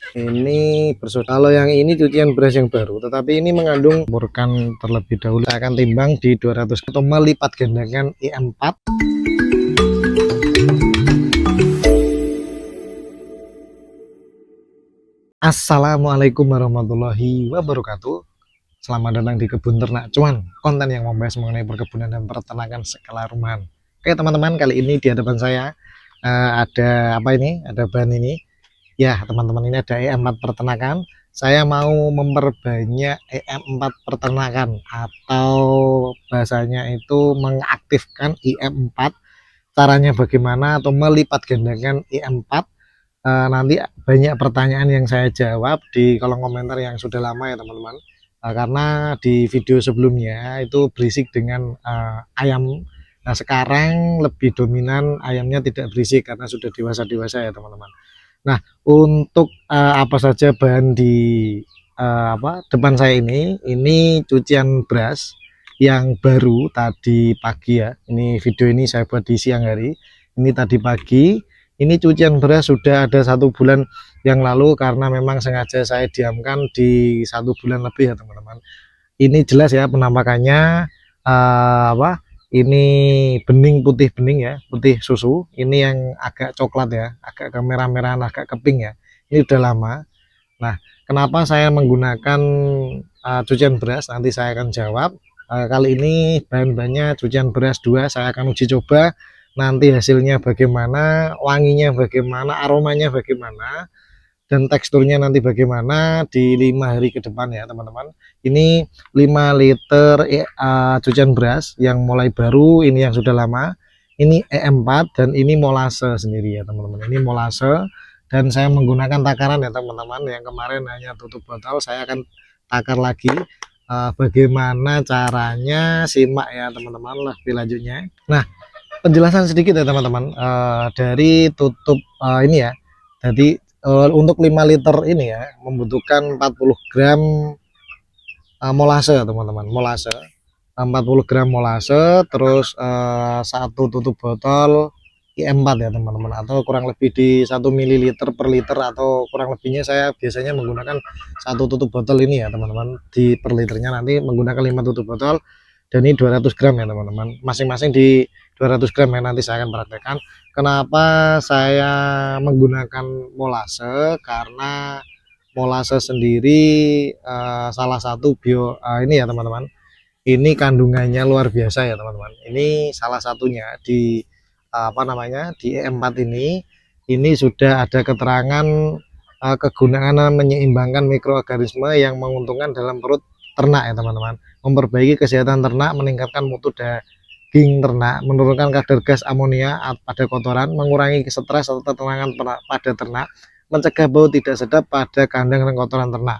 Ini bersaudara. Kalau yang ini cucian beras yang baru, tetapi ini mengandung burkan terlebih dahulu. Saya akan timbang di 200 atau melipat gandakan IM4. Assalamualaikum warahmatullahi wabarakatuh. Selamat datang di Kebun Ternak Cuan, konten yang membahas mengenai perkebunan dan peternakan skala rumahan. Oke teman-teman, kali ini di hadapan saya ada apa ini? Ada bahan ini. Ya teman-teman, ini ada EM4 peternakan. Saya mau memperbanyak EM4 peternakan, atau bahasanya itu mengaktifkan IM4. Caranya bagaimana, atau melipat gandakan IM4. Nanti banyak pertanyaan yang saya jawab di kolom komentar yang sudah lama ya teman-teman. Karena di video sebelumnya itu berisik dengan ayam. Nah sekarang lebih dominan ayamnya tidak berisik karena sudah dewasa-dewasa ya teman-teman. Nah untuk apa saja bahan di depan saya ini cucian beras yang baru tadi pagi ya. Ini video ini saya buat di siang hari. Ini tadi pagi. Ini cucian beras sudah ada 1 bulan yang lalu karena memang sengaja saya diamkan di 1 bulan lebih ya teman-teman. Ini jelas ya penampakannya ini bening, putih bening ya, putih susu. Ini yang agak coklat ya, agak kemerah-merahan, agak ke pink ya. Ini udah lama. Nah, kenapa saya menggunakan cucian beras? Nanti saya akan jawab. Kali ini bahan-bahannya cucian beras 2, saya akan uji coba. Nanti hasilnya bagaimana, wanginya bagaimana, aromanya bagaimana, dan teksturnya nanti bagaimana di 5 hari ke depan ya teman-teman. Ini 5 liter cucian beras yang mulai baru, ini yang sudah lama. Ini EM4 dan ini molase sendiri ya teman-teman. Ini molase. Dan saya menggunakan takaran ya teman-teman. Yang kemarin hanya tutup botol, saya akan takar lagi. Bagaimana caranya, simak ya teman-teman lebih lanjutnya. Nah, penjelasan sedikit ya teman-teman, dari tutup ini ya. Jadi untuk 5 liter ini ya membutuhkan 40 gram molase teman-teman. Molase 40 gram molase, terus 1 tutup botol IM4 ya teman-teman, atau kurang lebih di 1 ml per liter, atau kurang lebihnya saya biasanya menggunakan 1 tutup botol ini ya teman-teman. Di per liternya nanti menggunakan 5 tutup botol, dan ini 200 gram ya teman-teman, masing-masing di 200 gram ya. Nanti saya akan praktekkan kenapa saya menggunakan molase. Karena molase sendiri salah satu ini ya teman-teman, ini kandungannya luar biasa ya teman-teman. Ini salah satunya di di EM4 ini sudah ada keterangan kegunaan menyeimbangkan mikroorganisme yang menguntungkan dalam perut ternak ya teman-teman, memperbaiki kesehatan ternak, meningkatkan mutu daging ternak, menurunkan kadar gas amonia pada kotoran, mengurangi stres atau ketenangan pada ternak, mencegah bau tidak sedap pada kandang dan kotoran ternak,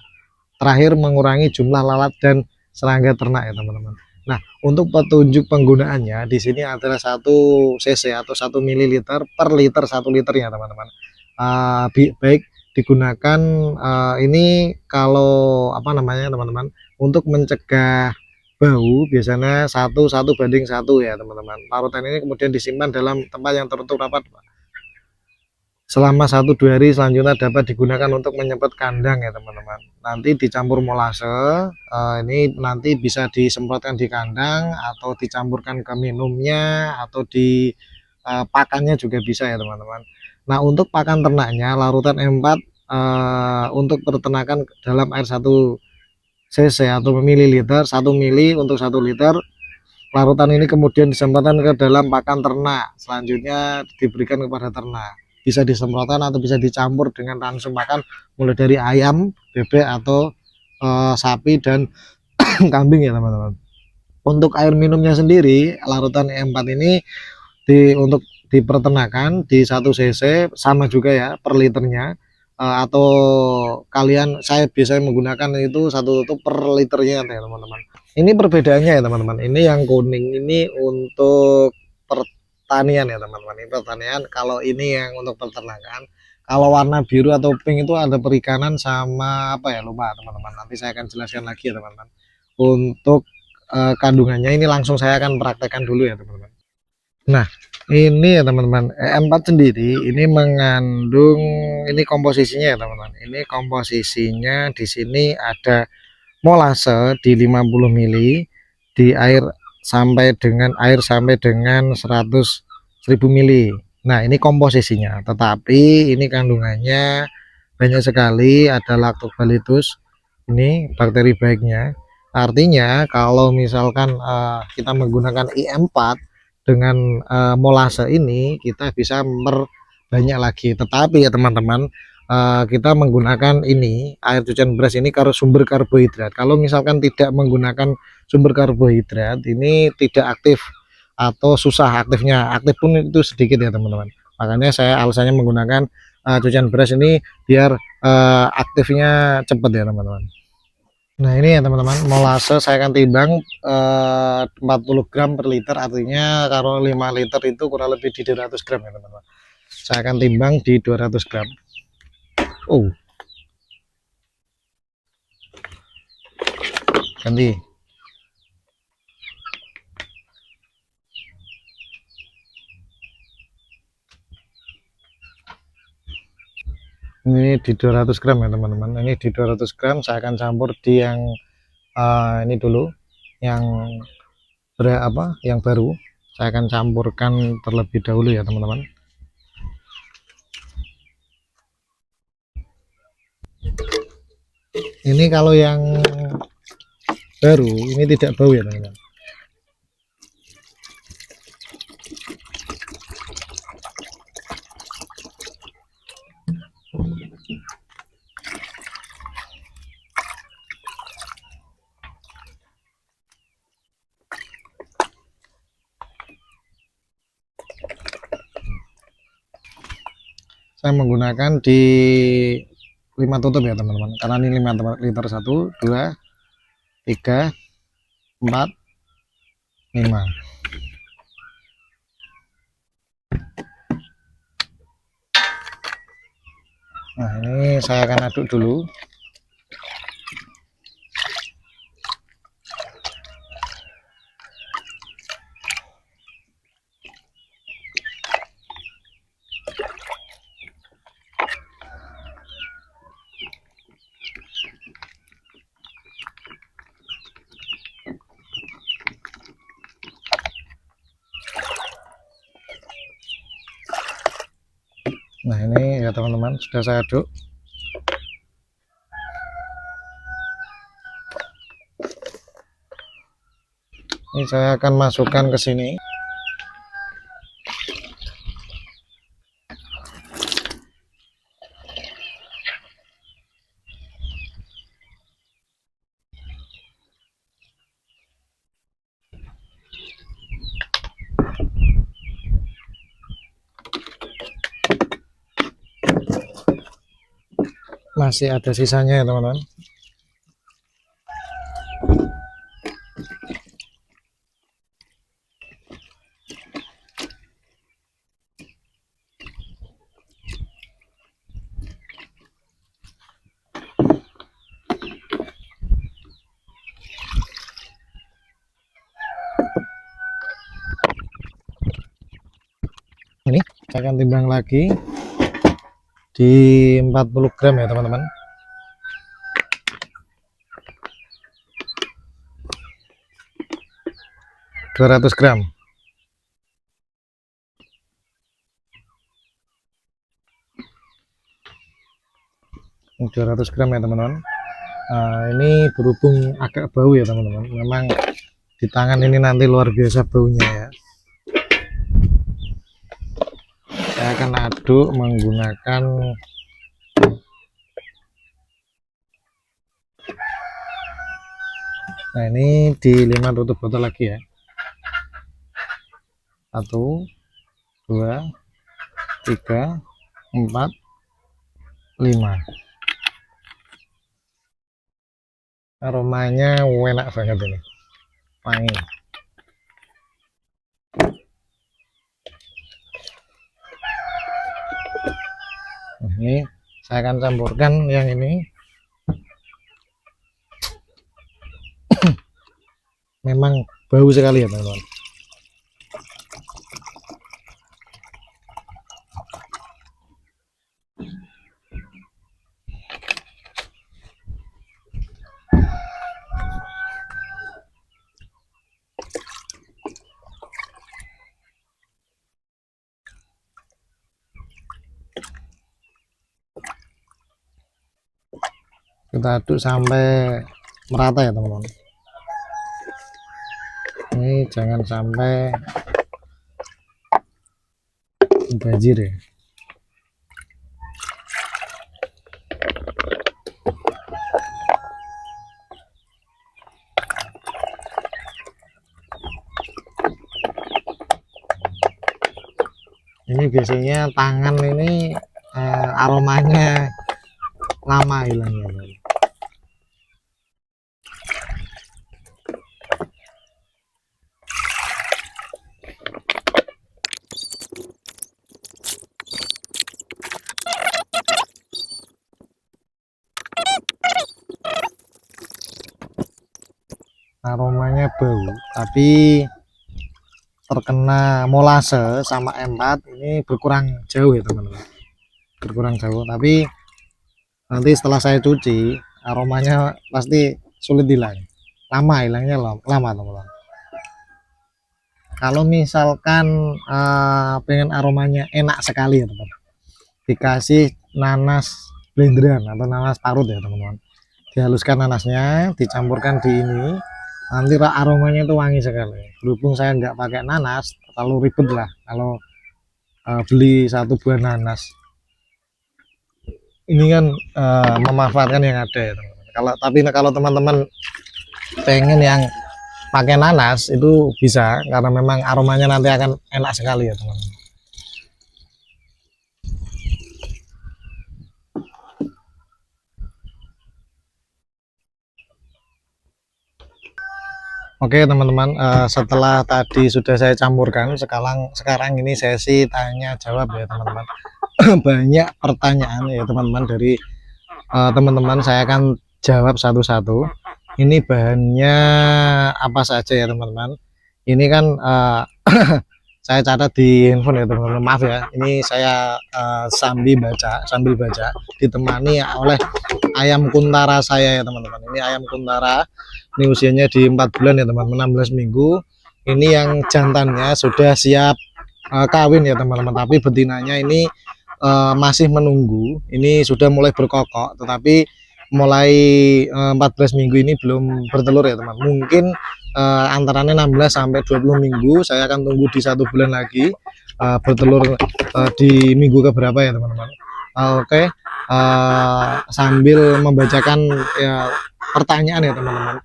terakhir mengurangi jumlah lalat dan serangga ternak ya teman-teman. Nah, untuk petunjuk penggunaannya di sini adalah 1 cc atau 1 ml per liter 1 liternya teman-teman. Baik digunakan ini kalau teman-teman, untuk mencegah bau biasanya 1:1 ya teman-teman. Larutan ini kemudian disimpan dalam tempat yang tertutup rapat selama 1-2 hari, selanjutnya dapat digunakan untuk menyemprot kandang ya teman-teman. Nanti dicampur molase, ini nanti bisa disemprotkan di kandang, atau dicampurkan ke minumnya, atau di pakannya juga bisa ya teman-teman. Nah untuk pakan ternaknya, larutan M4 untuk peternakan dalam air 1 cc atau mililiter, 1 mili untuk 1 liter. Larutan ini kemudian disemprotkan ke dalam pakan ternak, selanjutnya diberikan kepada ternak. Bisa disemprotkan atau bisa dicampur dengan langsung makan, mulai dari ayam, bebek, atau sapi dan kambing ya teman-teman. Untuk air minumnya sendiri, larutan E4 ini untuk di peternakan di 1 cc sama juga ya per liternya, atau saya biasanya menggunakan itu 1 tutup per liternya ya teman-teman. Ini perbedaannya ya teman-teman. Ini yang kuning ini untuk pertanian ya teman-teman, ini pertanian. Kalau ini yang untuk peternakan. Kalau warna biru atau pink itu ada perikanan sama apa ya, lupa teman-teman. Nanti saya akan jelaskan lagi ya teman-teman. Untuk kandungannya ini langsung saya akan praktekkan dulu ya teman-teman. Nah, ini ya teman-teman, E4 sendiri ini mengandung, ini komposisinya ya teman-teman. Ini komposisinya di sini ada molase di 50 mili, di air sampai dengan 100.000 mili. Nah, ini komposisinya, tetapi ini kandungannya banyak sekali, ada lactobacillus, ini bakteri baiknya. Artinya kalau misalkan kita menggunakan IM4 dengan molase ini, kita bisa memperbanyak lagi. Tetapi ya teman-teman, kita menggunakan ini air cucian beras ini karena sumber karbohidrat. Kalau misalkan tidak menggunakan sumber karbohidrat, ini tidak aktif atau susah aktifnya. Aktif pun itu sedikit ya teman-teman. Makanya saya alasannya menggunakan cucian beras ini biar aktifnya cepat ya teman-teman. Nah ini ya teman-teman, molase saya akan timbang 40 gram per liter, artinya kalau 5 liter itu kurang lebih di 200 gram ya teman-teman. Saya akan timbang di 200 gram. Oh, ganti. Ini di 200 gram ya teman-teman. Ini di 200 gram saya akan campur di yang ini dulu, yang yang baru. Saya akan campurkan terlebih dahulu ya teman-teman. Ini kalau yang baru ini tidak bau ya teman-teman. Saya menggunakan di 5 tutup ya teman-teman, karena ini 5 liter, 1 2 3 4 5. Nah ini saya akan aduk dulu. Nah ini ya teman-teman, sudah saya aduk. Ini saya akan masukkan ke sini. Masih ada sisanya ya teman-teman. Ini saya akan timbang lagi di 40 gram ya teman-teman. (200 gram). Ini 200 gram ya teman-teman. Ini berhubung agak bau ya teman-teman, memang di tangan ini nanti luar biasa baunya ya. Saya akan aduk menggunakan nah ini di 5 tutup botol lagi ya. 1 2 3 4 5. Aromanya enak banget ini, wangi. Ini saya akan campurkan yang ini. Memang bau sekali ya teman-teman. Kita aduk sampai merata ya teman-teman. Ini jangan sampai banjir ya. Ini biasanya tangan ini aromanya lama hilangnya. Aromanya bau, tapi terkena molase sama M4 ini berkurang jauh ya teman-teman, berkurang jauh. Tapi nanti setelah saya cuci aromanya pasti sulit hilang, lama hilangnya, lama teman-teman. Kalau misalkan pengen aromanya enak sekali ya teman, dikasih nanas blenderan atau nanas parut ya teman-teman, dihaluskan nanasnya, dicampurkan di ini, nanti aromanya itu wangi sekali. Berhubung saya nggak pakai nanas, terlalu ribet lah kalau beli satu buah nanas. Ini kan memanfaatkan yang ada ya teman-teman. Kalau teman-teman pengen yang pakai nanas itu bisa, karena memang aromanya nanti akan enak sekali ya teman-teman. Oke teman-teman, setelah tadi sudah saya campurkan, sekarang ini sesi tanya jawab ya teman-teman. Banyak pertanyaan ya teman-teman dari teman-teman, saya akan jawab satu-satu. Ini bahannya apa saja ya teman-teman. Ini kan saya catat di handphone ya teman-teman, maaf ya, ini saya sambil baca ditemani oleh ayam kuntara saya ya teman-teman. Ini ayam kuntara, ini usianya di 4 bulan ya teman-teman, 16 minggu. Ini yang jantannya sudah siap kawin ya teman-teman, tapi betinanya ini masih menunggu. Ini sudah mulai berkokok, tetapi mulai 14 minggu ini belum bertelur ya teman. Mungkin antaranya 16 sampai 20 minggu. Saya akan tunggu di 1 bulan lagi bertelur di minggu keberapa ya teman-teman. Oke, sambil membacakan ya, pertanyaan ya teman-teman.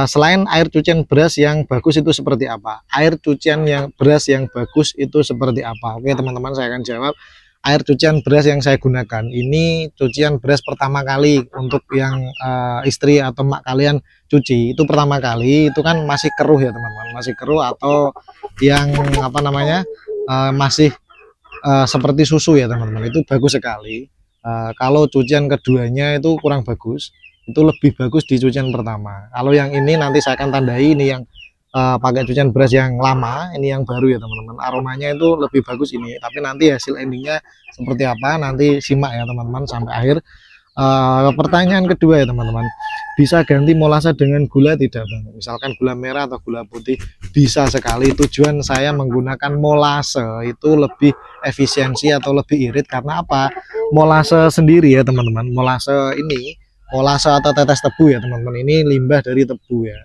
Selain air cucian beras yang bagus itu seperti apa? Air cucian yang beras yang bagus itu seperti apa? Oke teman-teman, saya akan jawab. Air cucian beras yang saya gunakan ini cucian beras pertama kali untuk yang istri atau mak kalian cuci. Itu pertama kali itu kan masih keruh ya teman-teman, masih keruh atau yang apa namanya masih seperti susu ya teman-teman, itu bagus sekali. Kalau cucian keduanya itu kurang bagus, itu lebih bagus di cucian pertama. Kalau yang ini nanti saya akan tandai, ini yang pakai cucian beras yang lama, ini yang baru ya teman-teman. Aromanya itu lebih bagus ini, tapi nanti hasil endingnya seperti apa nanti simak ya teman-teman sampai akhir. Pertanyaan kedua ya teman-teman, bisa ganti molase dengan gula tidak bang? Misalkan gula merah atau gula putih, bisa sekali. Tujuan saya menggunakan molase itu lebih efisiensi atau lebih irit, karena apa? Molase sendiri ya teman-teman, molase atau tetes tebu ya teman-teman, ini limbah dari tebu ya.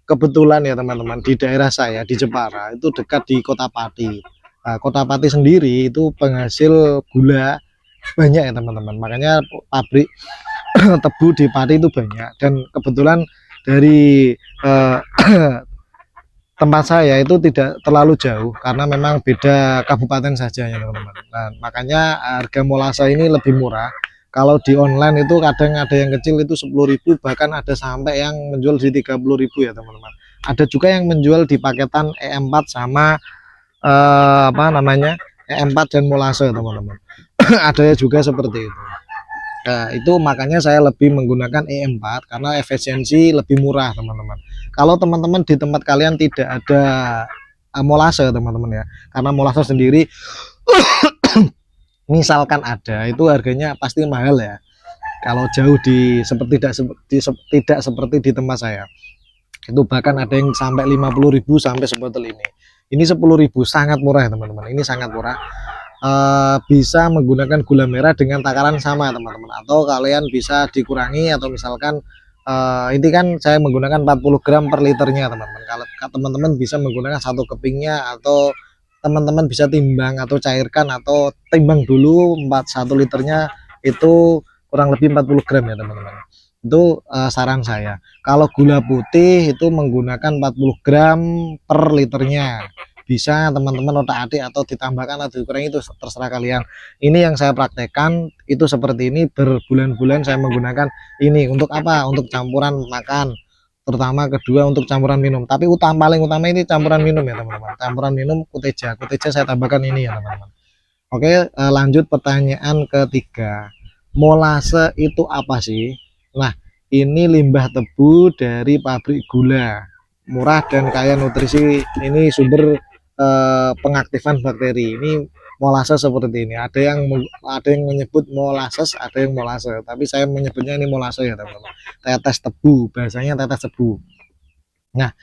Kebetulan ya teman-teman, di daerah saya di Jepara itu dekat di Kota Pati. Kota Pati sendiri itu penghasil gula banyak ya teman-teman, makanya pabrik tebu di Pati itu banyak. Dan kebetulan dari tempat saya itu tidak terlalu jauh, karena memang beda kabupaten saja ya teman-teman. Nah, makanya harga molase ini lebih murah. Kalau di online itu kadang ada yang kecil itu 10.000, bahkan ada sampai yang menjual di 30.000 ya teman-teman. Ada juga yang menjual di paketan E4 sama apa namanya E4 dan molase teman-teman. Ada juga seperti itu. Nah, itu makanya saya lebih menggunakan E4 karena efisiensi lebih murah teman-teman. Kalau teman-teman di tempat kalian tidak ada molase teman-teman ya, karena molase sendiri misalkan ada, itu harganya pasti mahal ya. Kalau jauh tidak seperti di tempat saya, itu bahkan ada yang sampai 50.000 sampai sebotol ini 10.000, sangat murah ya teman-teman, ini sangat murah. bisa menggunakan gula merah dengan takaran sama teman-teman, atau kalian bisa dikurangi, atau misalkan ini kan saya menggunakan 40 gram per liternya teman-teman. Kalau teman-teman bisa menggunakan satu kepingnya, atau teman-teman bisa timbang atau cairkan, atau timbang dulu 1 liternya itu kurang lebih 40 gram ya teman-teman. Itu saran saya. Kalau gula putih itu menggunakan 40 gram per liternya. Bisa teman-teman otak-atik atau ditambahkan atau dikurangi, itu terserah kalian. Ini yang saya praktekkan itu seperti ini, berbulan-bulan saya menggunakan ini. Untuk apa? Untuk campuran makan, terutama. Kedua, untuk campuran minum. Tapi paling utama ini campuran minum ya teman-teman. Campuran minum kuteja saya tambahkan ini ya teman-teman. Oke, lanjut pertanyaan ketiga. Molase itu apa sih? Nah, ini limbah tebu dari pabrik gula. Murah dan kaya nutrisi. Ini sumber pengaktifan bakteri. Ini molase seperti ini. Ada yang menyebut molasses, ada yang molase. Tapi saya menyebutnya ini molase ya teman-teman. Tetes tebu, bahasanya tetes tebu. Nah,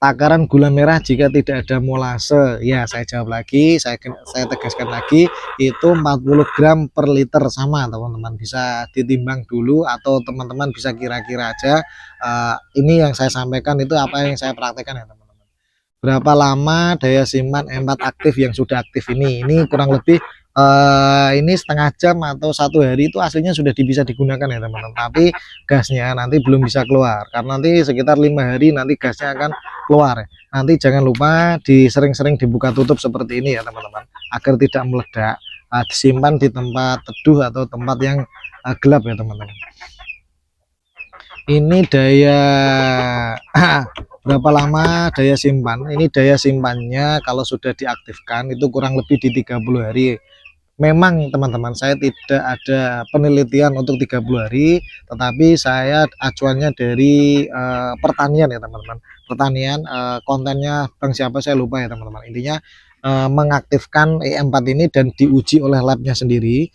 takaran gula merah jika tidak ada molase, ya saya jawab lagi, saya tegaskan lagi, itu 40 gram per liter. Sama teman-teman, bisa ditimbang dulu, atau teman-teman bisa kira-kira aja. Ini yang saya sampaikan itu apa yang saya praktekkan ya teman-teman. Berapa lama daya simpan E4 aktif yang sudah aktif ini kurang lebih ini setengah jam atau 1 hari itu aslinya sudah bisa digunakan ya teman-teman. Tapi gasnya nanti belum bisa keluar, karena nanti sekitar 5 hari nanti gasnya akan keluar. Nanti jangan lupa sering-sering dibuka tutup seperti ini ya teman-teman, agar tidak meledak. Disimpan di tempat teduh atau tempat yang gelap ya teman-teman. Ini daya berapa lama daya simpan? Ini daya simpannya kalau sudah diaktifkan itu kurang lebih di 30 hari. Memang teman-teman, saya tidak ada penelitian untuk 30 hari, tetapi saya acuannya dari pertanian ya teman-teman. Pertanian, kontennya bang siapa saya lupa ya teman-teman. Intinya mengaktifkan E4 ini dan diuji oleh labnya sendiri.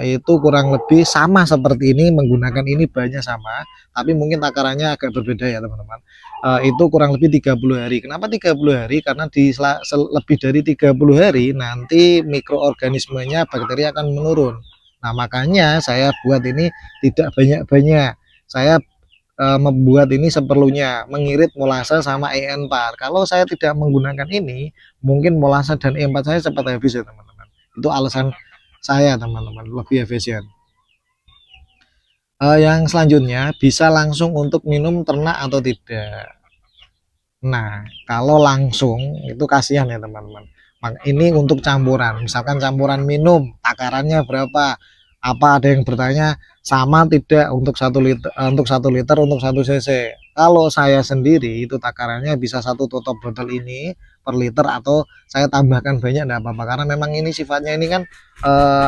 Itu kurang lebih sama seperti ini, menggunakan ini bahannya sama, tapi mungkin takarannya agak berbeda ya teman-teman. Itu kurang lebih 30 hari. Kenapa 30 hari? Karena lebih dari 30 hari nanti mikroorganismenya, bakteri akan menurun. Nah, makanya saya buat ini tidak banyak-banyak. Saya membuat ini seperlunya, mengirit molase sama E4. Kalau saya tidak menggunakan ini, mungkin molase dan E4 saya cepat habis ya teman-teman. Itu alasan saya teman-teman, lebih efisien. Yang selanjutnya, bisa langsung untuk minum ternak atau tidak? Nah, kalau langsung itu kasihan ya teman-teman. Ini untuk campuran, misalkan campuran minum, takarannya berapa? Apa ada yang bertanya sama tidak untuk 1 liter, untuk 1 liter, untuk 1 cc? Kalau saya sendiri itu takarannya bisa 1 tutup botol ini per liter, atau saya tambahkan banyak enggak apa-apa, karena memang ini sifatnya ini kan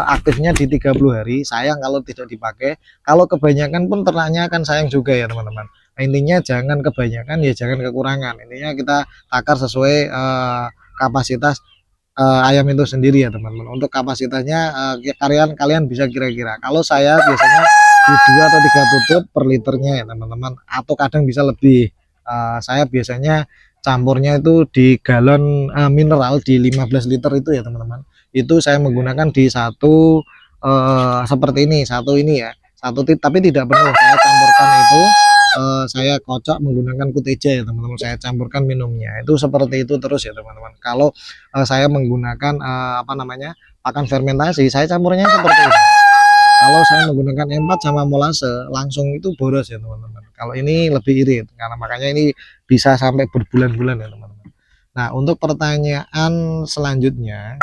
aktifnya di 30 hari. Sayang kalau tidak dipakai. Kalau kebanyakan pun ternaknya akan sayang juga ya teman-teman. Nah, intinya jangan kebanyakan ya jangan kekurangan. Intinya kita takar sesuai kapasitas ayam itu sendiri ya teman-teman. Untuk kapasitasnya kalian bisa kira-kira. Kalau saya biasanya di 2 atau 3 tutup per liternya ya teman-teman, atau kadang bisa lebih. Saya biasanya campurnya itu di galon mineral di 15 liter itu ya teman-teman. Itu saya menggunakan di satu seperti ini, satu ini ya, satu tapi tidak penuh. Saya campurkan itu, saya kocok menggunakan kuteja ya teman-teman. Saya campurkan minumnya itu seperti itu terus ya teman-teman. Kalau saya menggunakan apa namanya, pakan fermentasi, saya campurnya seperti ini. Kalau saya menggunakan E4 sama molase langsung itu boros ya teman-teman. Kalau ini lebih irit, karena makanya ini bisa sampai berbulan-bulan ya teman-teman. Nah, untuk pertanyaan selanjutnya,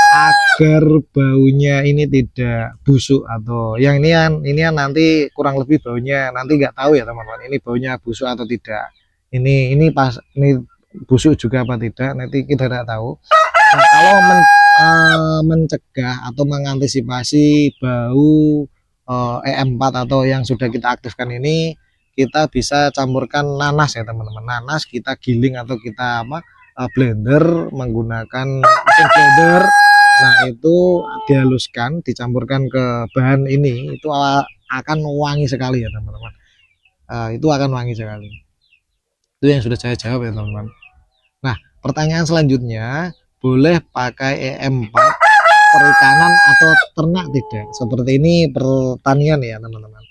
agar baunya ini tidak busuk, atau yang ini kan nanti kurang lebih baunya nanti nggak tahu ya teman-teman, ini baunya busuk atau tidak, ini pas ini busuk juga apa tidak, nanti kita tidak tahu. Nah, kalau mencegah atau mengantisipasi bau E4 atau yang sudah kita aktifkan ini, kita bisa campurkan nanas ya teman-teman. Nanas kita giling atau kita blender menggunakan mesin blender. Nah, itu dihaluskan, dicampurkan ke bahan ini, itu akan wangi sekali ya teman-teman. Itu akan wangi sekali. Itu yang sudah saya jawab ya teman-teman. Nah, pertanyaan selanjutnya, boleh pakai EM4 perikanan atau ternak tidak. Seperti ini pertanian ya teman-teman.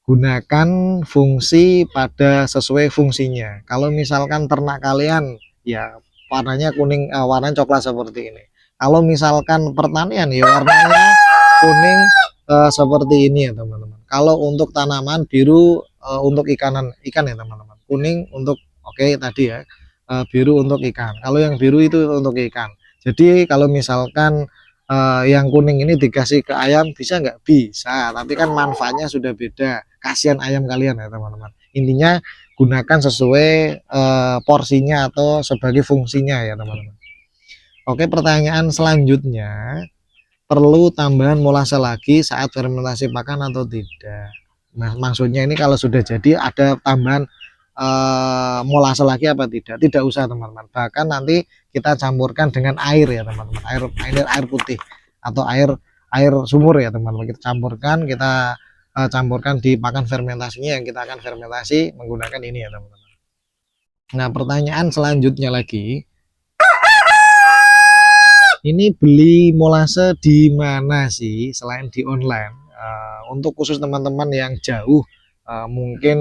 Gunakan fungsi pada sesuai fungsinya. Kalau misalkan ternak kalian ya warnanya kuning, warnanya coklat seperti ini. Kalau misalkan pertanian ya warnanya kuning seperti ini ya teman-teman. Kalau untuk tanaman biru untuk ikan ya teman-teman. Kuning untuk tadi ya, biru untuk ikan. Kalau yang biru itu untuk ikan. Jadi kalau misalkan yang kuning ini dikasih ke ayam bisa nggak? Bisa, tapi kan manfaatnya sudah beda. Kasihan ayam kalian ya teman-teman. Intinya gunakan sesuai porsinya atau sebagai fungsinya ya teman-teman. Oke, pertanyaan selanjutnya, perlu tambahan molase lagi saat fermentasi pakan atau tidak? Nah, maksudnya ini kalau sudah jadi ada tambahan molase lagi apa tidak? Tidak usah teman-teman. Bahkan nanti kita campurkan dengan air ya teman-teman. Air putih atau air sumur ya teman-teman. Kita campurkan, campurkan di pakan fermentasinya yang kita akan fermentasi menggunakan ini ya teman-teman. Nah, pertanyaan selanjutnya lagi, ini beli molase di mana sih selain di online? Untuk khusus teman-teman yang jauh, mungkin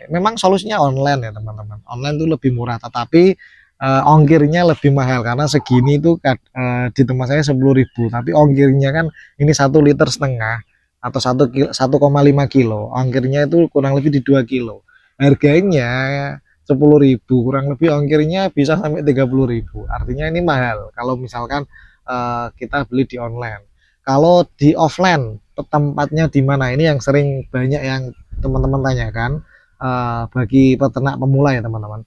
memang solusinya online ya teman-teman. Online itu lebih murah, tetapi ongkirnya lebih mahal karena segini itu di tempat saya 10.000, tapi ongkirnya kan ini 1,5 liter atau 1,5 kilo. Ongkirnya itu kurang lebih di 2 kilo. Harganya 10.000, kurang lebih ongkirnya bisa sampai 30.000. Artinya ini mahal kalau misalkan kita beli di online. Kalau di offline tempatnya di mana? Ini yang sering banyak yang teman-teman tanyakan, bagi peternak pemula ya teman-teman.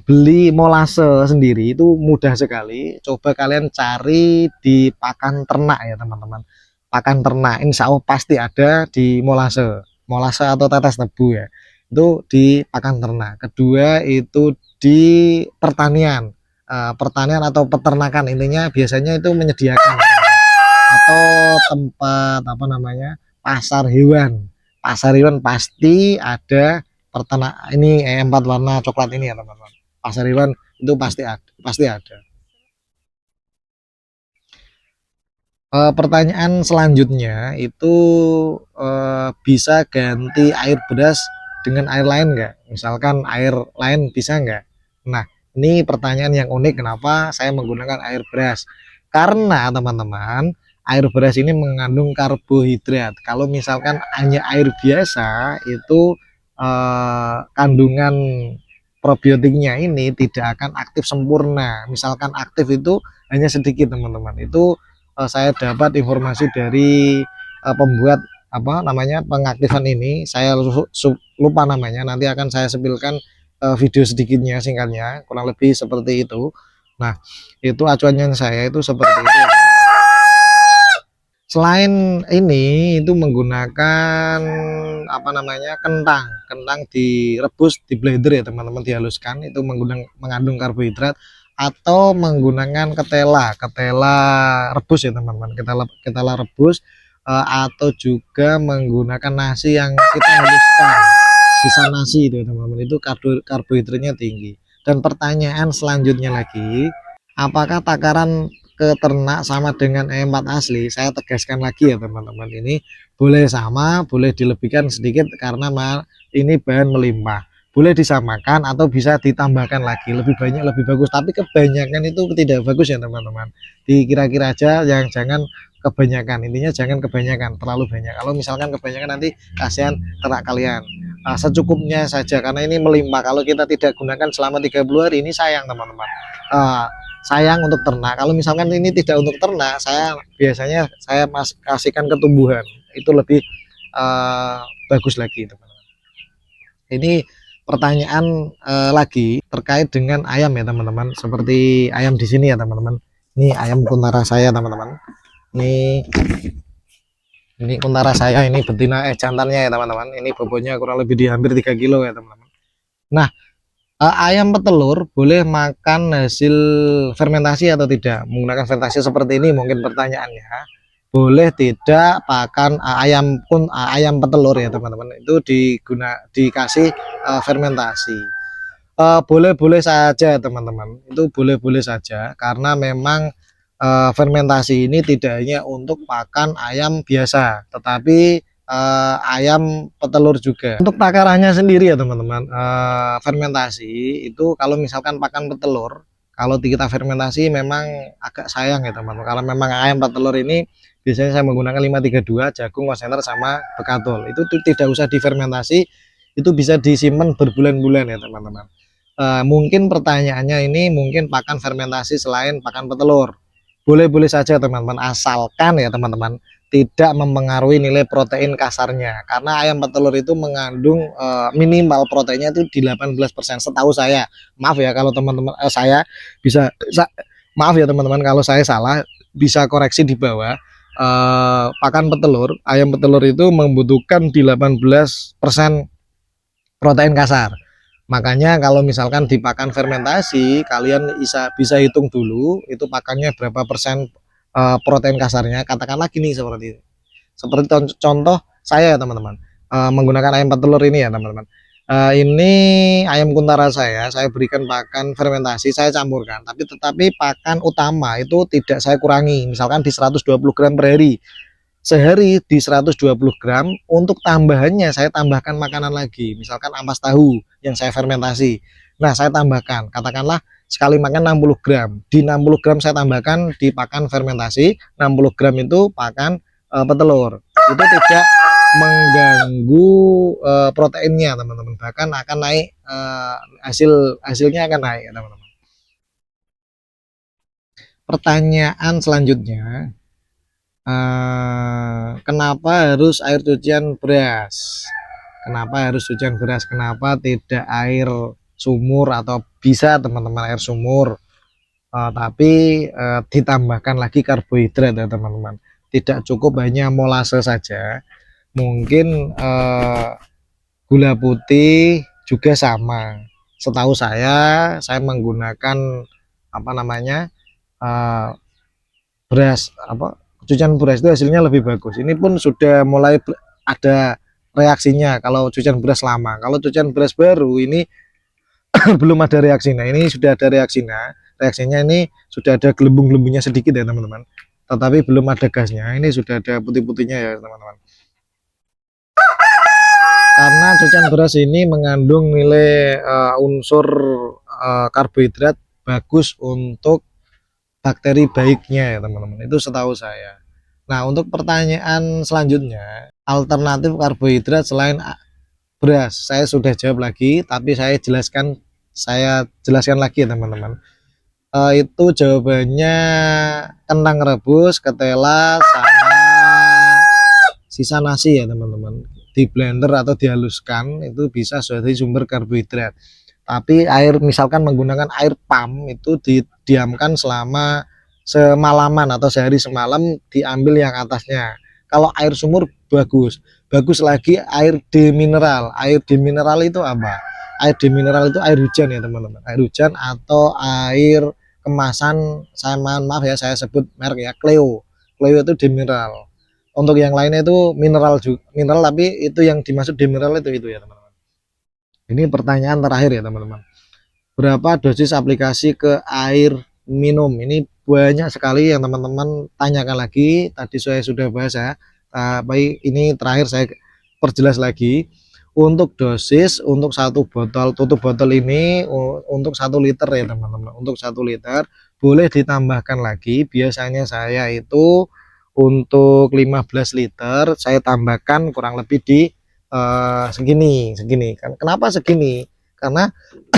Beli molase sendiri itu mudah sekali. Coba kalian cari di pakan ternak ya teman-teman. Pakan ternak insya Allah pasti ada di molase atau tetes tebu ya, itu di pakan ternak. Kedua itu di pertanian, pertanian atau peternakan, intinya biasanya itu menyediakan atau tempat apa namanya, pasar hewan pasti ada peternak ini, empat warna coklat ini ya teman-teman. Pasar hewan itu pasti ada. Pertanyaan selanjutnya itu, bisa ganti air beras dengan air lain nggak? Misalkan air lain bisa nggak? Nah, ini pertanyaan yang unik, kenapa saya menggunakan air beras? Karena teman-teman, air beras ini mengandung karbohidrat. Kalau misalkan hanya air biasa itu kandungan probiotiknya ini tidak akan aktif sempurna. Misalkan aktif itu hanya sedikit teman-teman. Itu saya dapat informasi dari pembuat apa namanya pengaktifan ini, saya lupa namanya, nanti akan saya sepilkan video sedikitnya singkatnya, kurang lebih seperti itu. Nah, itu acuannya saya itu seperti itu. Selain ini itu menggunakan apa namanya kentang direbus di blender ya teman-teman, dihaluskan, itu mengandung karbohidrat, atau menggunakan ketela rebus ya teman-teman, ketela rebus, atau juga menggunakan nasi yang kita haluskan, sisa nasi itu teman-teman, itu karbohidratnya tinggi. Dan pertanyaan selanjutnya lagi, apakah takaran ke ternak sama dengan E4 asli? Saya tegaskan lagi ya teman-teman, ini boleh sama, boleh dilebihkan sedikit karena ini bahan melimpah, boleh disamakan atau bisa ditambahkan lagi, lebih banyak lebih bagus, tapi kebanyakan itu tidak bagus ya teman-teman. Dikira-kira aja, jangan kebanyakan, intinya jangan kebanyakan, terlalu banyak. Kalau misalkan kebanyakan nanti kasihan ternak kalian. Secukupnya saja karena ini melimpah, kalau kita tidak gunakan selama 30 hari ini sayang teman-teman, sayang untuk ternak. Kalau misalkan ini tidak untuk ternak, saya biasanya kasihkan ke tumbuhan, itu lebih bagus lagi teman-teman. Ini pertanyaan lagi terkait dengan ayam ya teman-teman, seperti ayam di sini ya teman-teman. Ini ayam kuntara saya teman-teman, ini kuntara saya, ini betina jantannya ya teman-teman, ini bobotnya kurang lebih di hampir 3 kilo ya teman-teman. Nah, ayam petelur boleh makan hasil fermentasi atau tidak? Menggunakan fermentasi seperti ini mungkin pertanyaannya. Boleh tidak pakan ayam petelur ya teman-teman, itu dikasih fermentasi. Boleh-boleh saja teman-teman, itu boleh-boleh saja karena memang fermentasi ini tidak hanya untuk pakan ayam biasa, tetapi ayam petelur juga. Untuk takarannya sendiri ya teman-teman, fermentasi itu kalau misalkan pakan petelur, kalau kita fermentasi memang agak sayang ya teman-teman, karena memang ayam petelur ini biasanya saya menggunakan 532 jagung konsentrate sama bekatul, itu tidak usah difermentasi, itu bisa disimpan berbulan-bulan ya teman-teman. Mungkin pertanyaannya ini mungkin pakan fermentasi selain pakan petelur. Boleh-boleh saja teman-teman, asalkan ya teman-teman tidak mempengaruhi nilai protein kasarnya. Karena ayam petelur itu mengandung minimal proteinnya itu di 18% setahu saya. Maaf ya kalau teman-teman saya bisa maaf ya teman-teman kalau saya salah, bisa koreksi di bawah. Pakan petelur, ayam petelur itu membutuhkan 18% protein kasar. Makanya kalau misalkan dipakan fermentasi, kalian bisa hitung dulu itu pakannya berapa persen protein kasarnya. Katakanlah gini seperti itu. Seperti contoh saya ya teman-teman, menggunakan ayam petelur ini ya teman-teman. Ini ayam kuntara saya berikan pakan fermentasi, saya campurkan. Tetapi pakan utama itu tidak saya kurangi. Misalkan di 120 gram per hari. Sehari di 120 gram, untuk tambahannya saya tambahkan makanan lagi, misalkan ampas tahu yang saya fermentasi. Nah, saya tambahkan, katakanlah sekali makan 60 gram, di 60 gram saya tambahkan di pakan fermentasi, 60 gram itu pakan petelur. Itu tidak mengganggu proteinnya teman-teman, bahkan akan naik, hasilnya akan naik ya teman-teman. Pertanyaan selanjutnya, kenapa harus air cucian beras? Kenapa harus cucian beras? Kenapa tidak air sumur atau bisa teman-teman air sumur? Tapi ditambahkan lagi karbohidrat ya teman-teman. Tidak cukup hanya molase saja. Mungkin gula putih juga sama. Setahu saya menggunakan apa namanya beras apa cucian beras itu hasilnya lebih bagus. Ini pun sudah mulai ada reaksinya kalau cucian beras lama. Kalau cucian beras baru ini belum ada reaksinya. Ini sudah ada reaksinya. Reaksinya ini sudah ada gelembung-gelembungnya sedikit ya teman-teman. Tetapi belum ada gasnya. Ini sudah ada putih-putihnya ya teman-teman. Karena cucian beras ini mengandung nilai unsur karbohidrat bagus untuk bakteri baiknya ya teman-teman, itu setahu saya. Nah, untuk pertanyaan selanjutnya, alternatif karbohidrat selain beras, saya sudah jawab lagi, tapi saya jelaskan lagi ya teman-teman. Itu jawabannya kentang rebus, ketela, sama sisa nasi ya teman-teman. Di blender atau dihaluskan itu bisa sebagai sumber karbohidrat. Tapi air misalkan menggunakan air pam itu didiamkan selama semalaman atau sehari semalam, diambil yang atasnya. Kalau air sumur bagus lagi air demineral. Air demineral itu apa? Air demineral itu air hujan ya teman-teman, air hujan atau air kemasan. Saya maaf ya saya sebut merek ya, Cleo itu demineral. Untuk yang lainnya itu mineral juga, mineral, tapi itu yang dimaksud demineral itu ya teman-teman. Ini pertanyaan terakhir ya teman-teman, berapa dosis aplikasi ke air minum? Ini banyak sekali yang teman-teman tanyakan lagi, tadi saya sudah bahas ya, tapi ini terakhir saya perjelas lagi. Untuk dosis, untuk satu botol tutup botol ini untuk 1 liter ya teman-teman, untuk 1 liter boleh ditambahkan lagi. Biasanya saya itu untuk 15 liter saya tambahkan kurang lebih di segini kan. Kenapa segini? Karena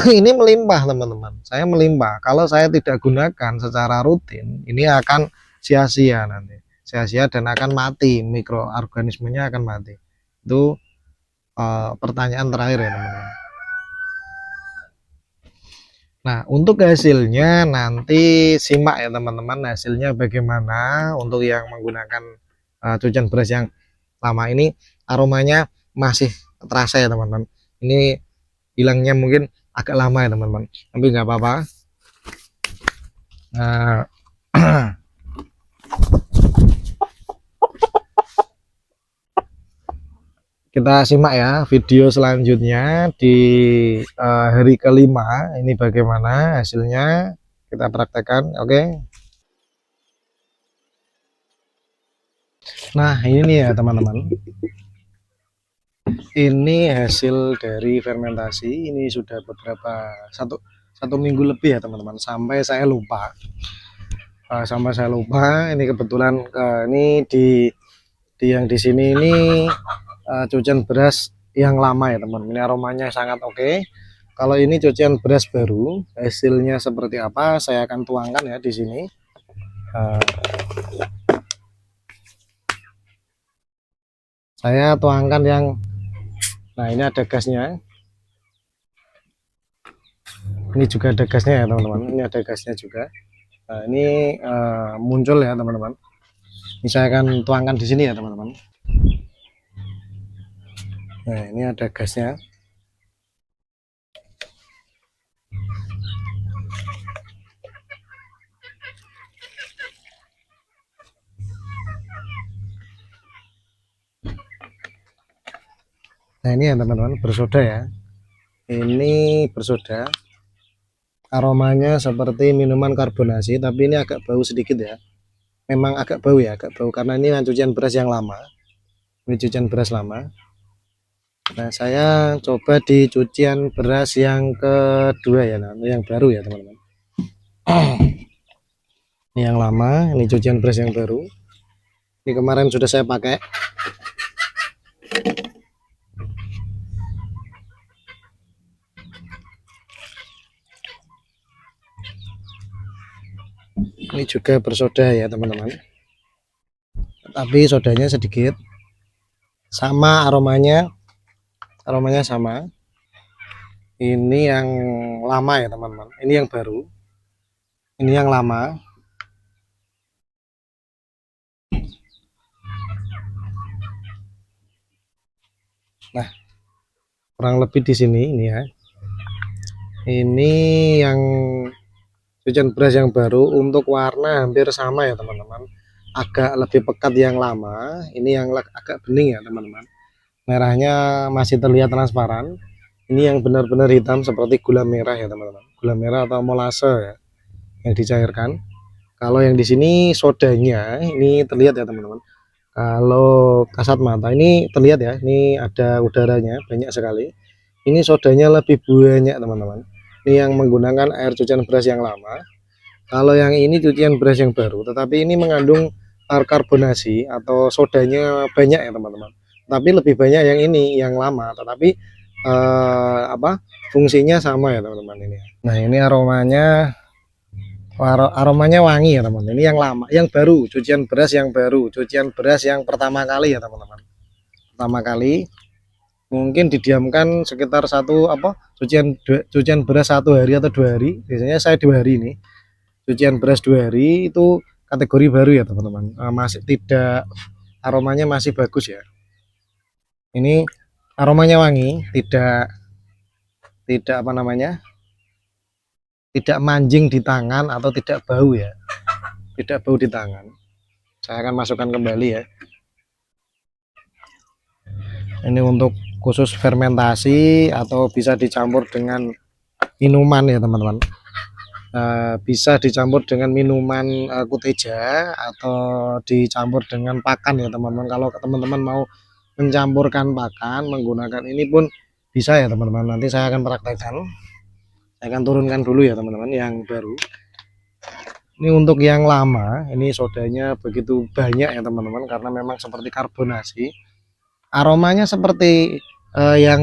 ini melimpah teman-teman, saya melimpah. Kalau saya tidak gunakan secara rutin, ini akan sia-sia nanti, sia-sia dan akan mati, mikroorganismenya akan mati. Itu pertanyaan terakhir ya teman-teman. Nah, untuk hasilnya nanti simak ya teman-teman, hasilnya bagaimana. Untuk yang menggunakan cucian beras yang lama ini, aromanya masih terasa ya teman-teman. Ini hilangnya mungkin agak lama ya teman-teman, tapi nggak apa-apa. Nah, Kita simak ya video selanjutnya di hari kelima ini bagaimana hasilnya kita praktekkan. Oke. Nah ini nih ya teman-teman, ini hasil dari fermentasi. Ini sudah beberapa satu minggu lebih ya teman-teman, sampai saya lupa. Ini kebetulan ini di yang di sini ini cucian beras yang lama ya teman. Ini aromanya sangat oke. Kalau ini cucian beras baru, hasilnya seperti apa saya akan tuangkan ya di sini. Saya tuangkan yang, nah ini ada gasnya. Ini juga ada gasnya ya teman-teman. Ini ada gasnya juga. Nah ini muncul ya teman-teman. Ini saya akan tuangkan di sini ya teman-teman. Nah ini ada gasnya. Nah ini ya teman-teman, bersoda ya. Ini bersoda. Aromanya seperti minuman karbonasi, tapi ini agak bau sedikit ya. Memang agak bau ya, agak bau karena ini cucian beras yang lama. Ini cucian beras lama. Nah saya coba di cucian beras yang kedua ya, nah, yang baru ya teman-teman. Ini yang lama, ini cucian beras yang baru. Ini kemarin sudah saya pakai. Ini juga bersoda ya teman-teman, tapi sodanya sedikit. Sama aromanya sama. Ini yang lama ya teman-teman, ini yang baru, ini yang lama. Nah kurang lebih di sini ini ya. Ini yang cucian beras yang baru, untuk warna hampir sama ya teman-teman, agak lebih pekat yang lama. Ini yang agak bening ya teman-teman, merahnya masih terlihat transparan. Ini yang benar-benar hitam seperti gula merah ya teman-teman, gula merah atau molase ya yang dicairkan. Kalau yang di sini sodanya ini terlihat ya teman-teman, kalau kasat mata ini terlihat ya, ini ada udaranya banyak sekali. Ini sodanya lebih banyak teman-teman, ini yang menggunakan air cucian beras yang lama. Kalau yang ini cucian beras yang baru, tetapi ini mengandung karbonasi atau sodanya banyak ya teman-teman. Tapi lebih banyak yang ini, yang lama, tetapi fungsinya sama ya teman-teman ini. Nah ini aromanya wangi ya teman-teman. Ini yang lama, yang baru, cucian beras yang baru, cucian beras yang pertama kali ya teman-teman. Pertama kali, mungkin didiamkan sekitar cucian beras 1 hari atau 2 hari. Biasanya saya 2 hari ini. Cucian beras 2 hari itu kategori baru ya teman-teman, masih tidak, aromanya masih bagus ya. Ini aromanya wangi, tidak tidak manjing di tangan atau tidak bau ya, tidak bau di tangan. Saya akan masukkan kembali ya. Ini untuk khusus fermentasi atau bisa dicampur dengan minuman ya teman-teman. Bisa dicampur dengan minuman kuteja atau dicampur dengan pakan ya teman-teman. Kalau teman-teman mau mencampurkan pakan menggunakan ini pun bisa ya teman-teman. Nanti saya akan praktekkan. Saya akan turunkan dulu ya teman-teman yang baru. Ini untuk yang lama, ini sodanya begitu banyak ya teman-teman, karena memang seperti karbonasi. Aromanya seperti yang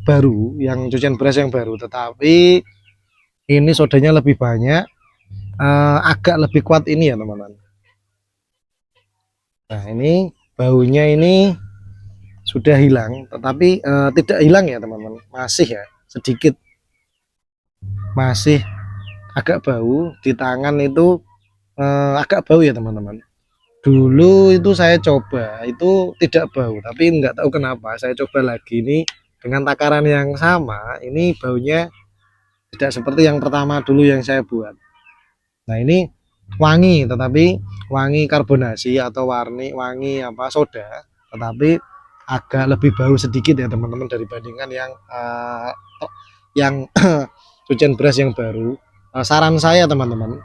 baru, yang cucian beras yang baru, tetapi ini sodanya lebih banyak, agak lebih kuat ini ya teman-teman. Nah ini baunya ini sudah hilang, tetapi tidak hilang ya teman-teman, masih ya sedikit, masih agak bau di tangan itu, agak bau ya teman-teman. Dulu itu saya coba itu tidak bau, tapi nggak tahu kenapa saya coba lagi ini dengan takaran yang sama, ini baunya tidak seperti yang pertama dulu yang saya buat. Nah ini wangi, tetapi wangi karbonasi atau wangi soda, tetapi agak lebih bau sedikit ya teman-teman dibandingkan yang cucian beras yang baru. Saran saya teman-teman,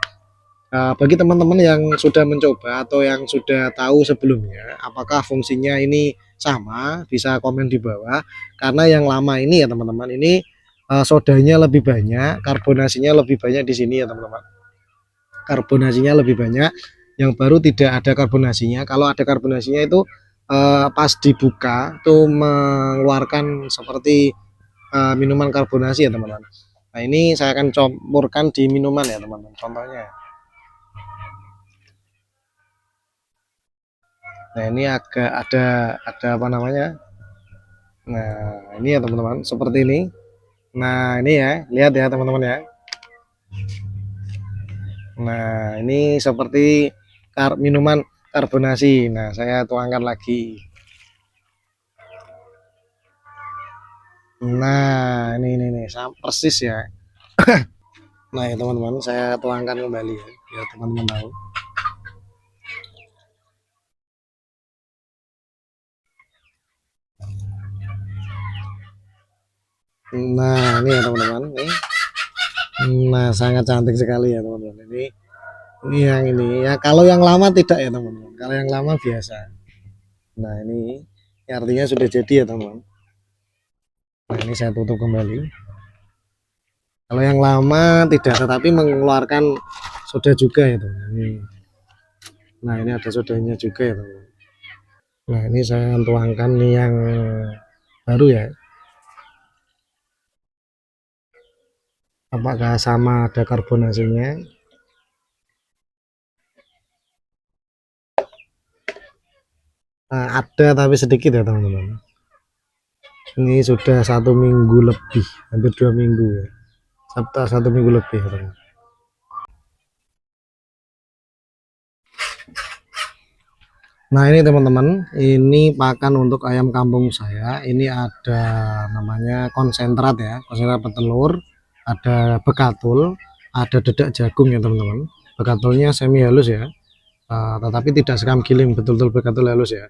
bagi teman-teman yang sudah mencoba atau yang sudah tahu sebelumnya apakah fungsinya ini sama, bisa komen di bawah. Karena yang lama ini ya teman-teman, ini sodanya lebih banyak, karbonasinya lebih banyak di sini ya teman-teman. Karbonasinya lebih banyak, yang baru tidak ada karbonasinya. Kalau ada karbonasinya itu pas dibuka tuh mengeluarkan seperti minuman karbonasi ya teman-teman. Nah ini saya akan campurkan di minuman ya teman-teman, contohnya. Nah ini agak ada apa namanya, nah ini ya teman-teman seperti ini. Nah ini ya, lihat ya teman-teman ya. Nah ini seperti minuman karbonasi. Nah saya tuangkan lagi. Nah ini persis ya. Nah ya teman-teman, saya tuangkan kembali ya biar teman-teman tahu. Nah ini ya teman-teman, nih. Nah sangat cantik sekali ya teman-teman. Ini yang ini ya, kalau yang lama tidak ya teman-teman, kalau yang lama biasa. Nah ini artinya sudah jadi ya teman-teman. Nah ini saya tutup kembali. Kalau yang lama tidak, tetapi mengeluarkan soda juga ya teman-teman. Nah ini ada sodanya juga ya teman-teman. Nah ini saya tuangkan nih yang baru ya. Apakah sama ada karbonasinya? Nah, ada tapi sedikit ya teman-teman. Ini sudah 1 minggu lebih, hampir 2 minggu ya. Satu minggu lebih ya teman. Nah ini teman-teman, ini pakan untuk ayam kampung saya. Ini ada namanya konsentrat ya, konsentrat petelur, ada bekatul, ada dedak jagung ya teman-teman. Bekatulnya semi halus ya, tetapi tidak sekam giling, betul-betul bekatul halus ya.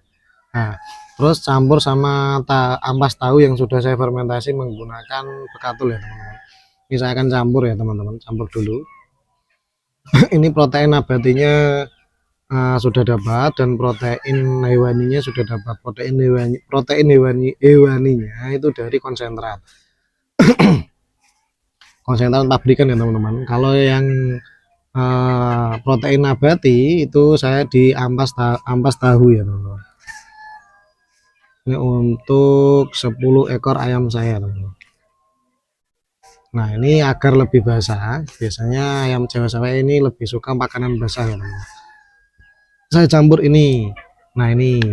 Nah terus campur sama ampas tahu yang sudah saya fermentasi menggunakan bekatul ya teman-teman. Ini saya akan campur ya teman-teman, campur dulu. Ini protein nabatinya sudah dapat, dan protein hewaninya sudah dapat. Protein hewaninya itu dari konsentrat pabrikan ya teman-teman. Kalau yang protein nabati itu saya di ampas tahu ya teman-teman. Ini untuk 10 ekor ayam saya teman-teman. Nah ini agar lebih basah, biasanya ayam Jawa saya ini lebih suka makanan basah ya teman-teman. Saya campur ini. Nah ini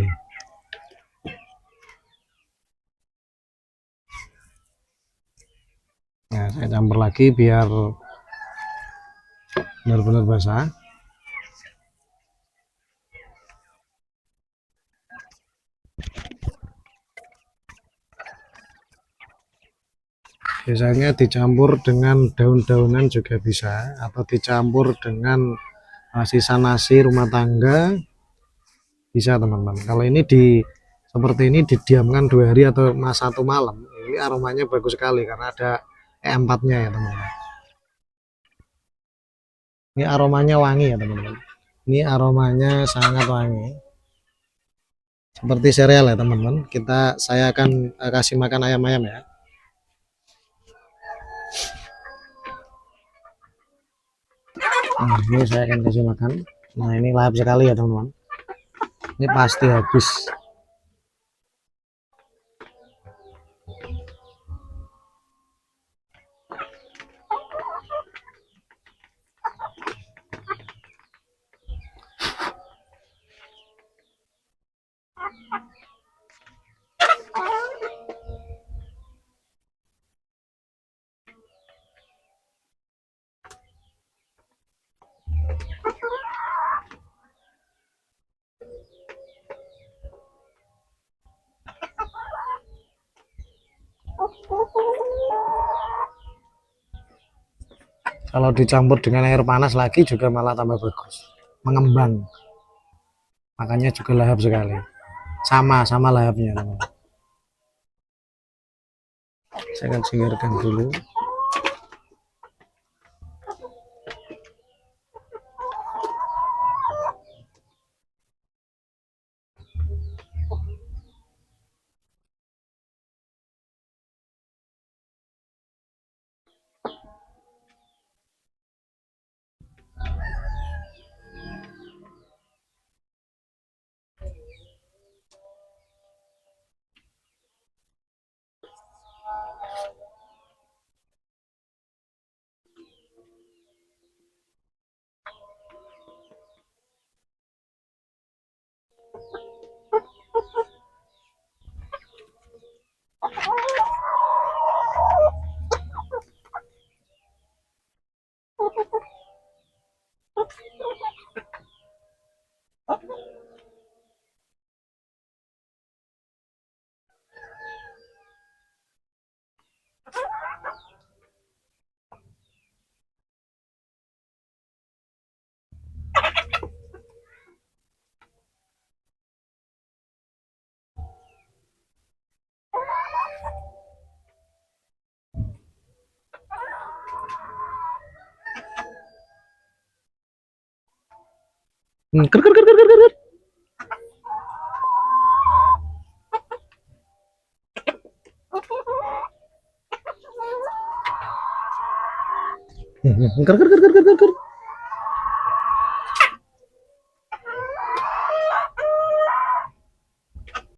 nah saya campur lagi biar benar-benar basah. Biasanya dicampur dengan daun-daunan juga bisa, atau dicampur dengan sisa nasi rumah tangga bisa teman-teman. Kalau ini seperti ini didiamkan 2 hari atau 1 malam, ini aromanya bagus sekali karena ada E4-nya ya teman-teman. Ini aromanya wangi ya teman-teman. Ini aromanya sangat wangi, seperti sereal ya teman-teman. Saya akan kasih makan ayam-ayam ya. Nah, ini saya akan kasih makan. Nah ini lahap sekali ya teman-teman, ini pasti habis. Kalau dicampur dengan air panas lagi juga malah tambah bagus, mengembang, makanya juga lahap sekali, sama lahapnya teman-teman. Saya akan singkirkan dulu. Ker ker ker ker ker ker. Ker ker ker ker ker ker.